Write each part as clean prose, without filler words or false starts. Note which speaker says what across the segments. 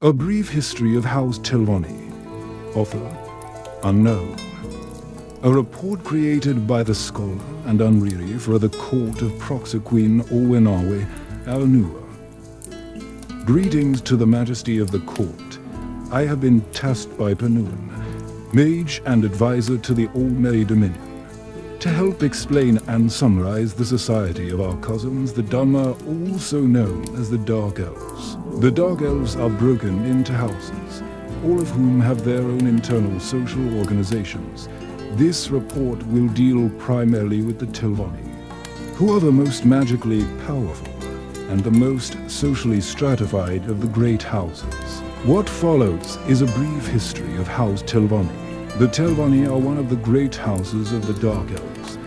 Speaker 1: A Brief History of House Telvanni. Author unknown. A report created by the scholar and Unreary for the court of Proxequeen Olwenawe Alnua. Greetings to the majesty of the court. I have been tasked by Panuan, mage and advisor to the Old Merry Dominion, to help explain and summarize the society of our cousins, the Dunmer, also known as the Dark Elves. The Dark Elves are broken into houses, all of whom have their own internal social organizations. This report will deal primarily with the Telvanni, who are the most magically powerful and the most socially stratified of the great houses. What follows is a brief history of House Telvanni. The Telvanni are one of the great houses of the Dark Elves,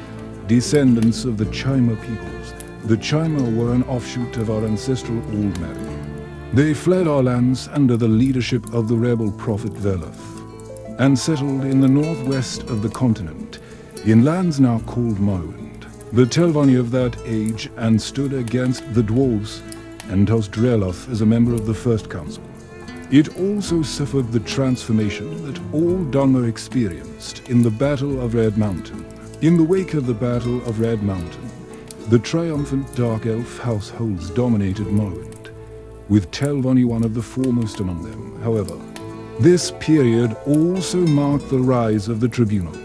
Speaker 1: descendants of the Chima peoples. The Chima were an offshoot of our ancestral Old Merry. They fled our lands under the leadership of the rebel prophet Veloth, and settled in the northwest of the continent, in lands now called Morrowind. The Telvanni of that age and stood against the dwarves and tossed Dreloth as a member of the First Council. It also suffered the transformation that all Dunmer experienced in the Battle of Red Mountain. In the wake of the Battle of Red Mountain, the triumphant Dark Elf households dominated Morrowind, with Telvanni one of the foremost among them. However, this period also marked the rise of the Tribunal,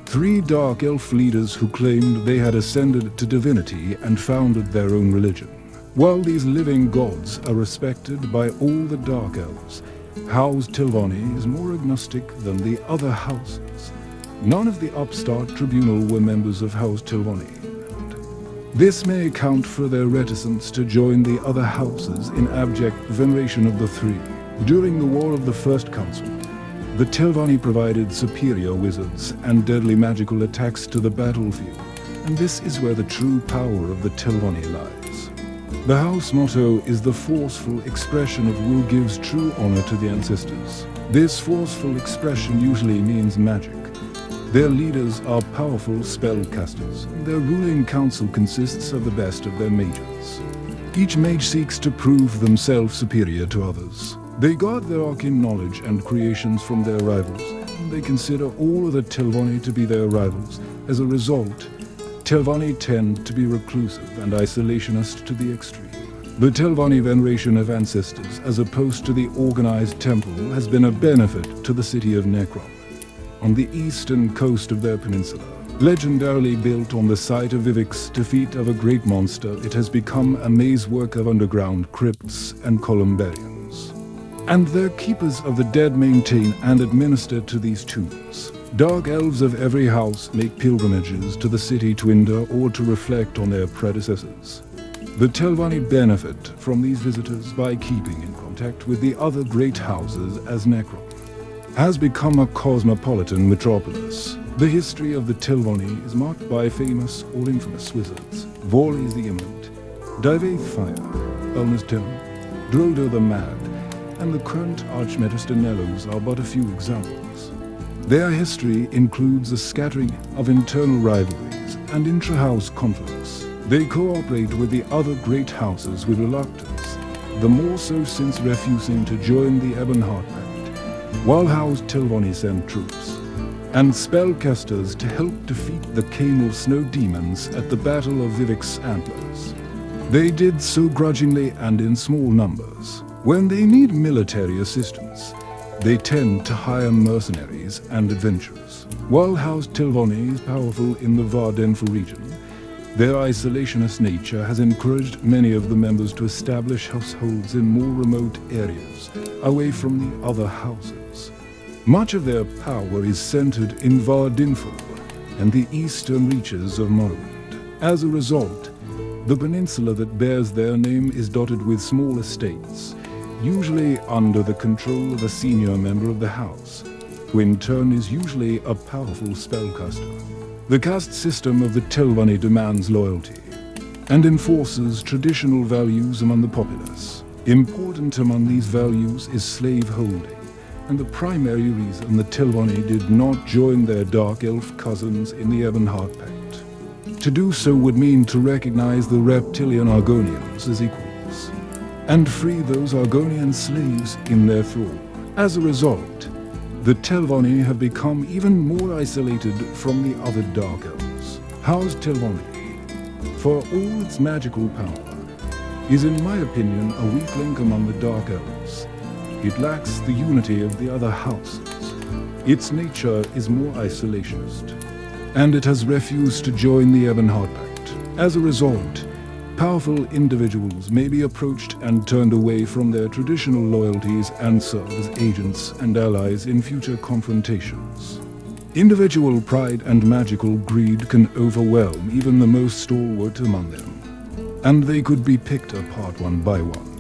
Speaker 1: 3 Dark Elf leaders who claimed they had ascended to divinity and founded their own religion. While these living gods are respected by all the Dark Elves, House Telvanni is more agnostic than the other houses. None of the upstart Tribunal were members of House Telvanni. This may account for their reticence to join the other houses in abject veneration of the 3. During the War of the First Council, the Telvanni provided superior wizards and deadly magical attacks to the battlefield, and this is where the true power of the Telvanni lies. The house motto is the forceful expression of will gives true honor to the ancestors. This forceful expression usually means magic. Their leaders are powerful spellcasters, and their ruling council consists of the best of their mages. Each mage seeks to prove themselves superior to others. They guard their arcane knowledge and creations from their rivals, and they consider all of the Telvanni to be their rivals. As a result, Telvanni tend to be reclusive and isolationist to the extreme. The Telvanni veneration of ancestors, as opposed to the organized temple, has been a benefit to the city of Necrom, on the eastern coast of their peninsula. Legendarily built on the site of Vivek's defeat of a great monster, it has become a mazework of underground crypts and columbariums. And their keepers of the dead maintain and administer to these tombs. Dark Elves of every house make pilgrimages to the city to endure or to reflect on their predecessors. The Telvanni benefit from these visitors by keeping in contact with the other great houses, as Necrom has become a cosmopolitan metropolis. The history of the Telvanni is marked by famous or infamous wizards: Vorlys the Imminent, Divaith Fire, Elna's Temple, Drodo the Mad, and the current Archmaester Nellos are but a few examples. Their history includes a scattering of internal rivalries and intra-house conflicts. They cooperate with the other great houses with reluctance, the more so since refusing to join the Ebonheart Pact, while House Telvanni sent troops and spellcasters to help defeat the Camal Snow Demons at the Battle of Vivek's Antlers. They did so grudgingly and in small numbers. When they need military assistance, they tend to hire mercenaries and adventurers. While House Telvanni is powerful in the Vardenfell region, their isolationist nature has encouraged many of the members to establish households in more remote areas, away from the other houses. Much of their power is centered in Vardenfell and the eastern reaches of Morrowind. As a result, the peninsula that bears their name is dotted with small estates, usually under the control of a senior member of the house, who in turn is usually a powerful spellcaster. The caste system of the Telvanni demands loyalty and enforces traditional values among the populace. Important among these values is slave-holding, and the primary reason the Telvanni did not join their Dark Elf cousins in the Ebonheart Pact. To do so would mean to recognize the reptilian Argonians as equals. and free those Argonian slaves in their thrall. As a result, the Telvanni have become even more isolated from the other Dark Elves. House Telvanni, for all its magical power, is in my opinion a weak link among the Dark Elves. It lacks the unity of the other houses. Its nature is more isolationist, and it has refused to join the Ebonheart Pact. As a result, powerful individuals may be approached and turned away from their traditional loyalties and serve as agents and allies in future confrontations. Individual pride and magical greed can overwhelm even the most stalwart among them, and they could be picked apart one by one.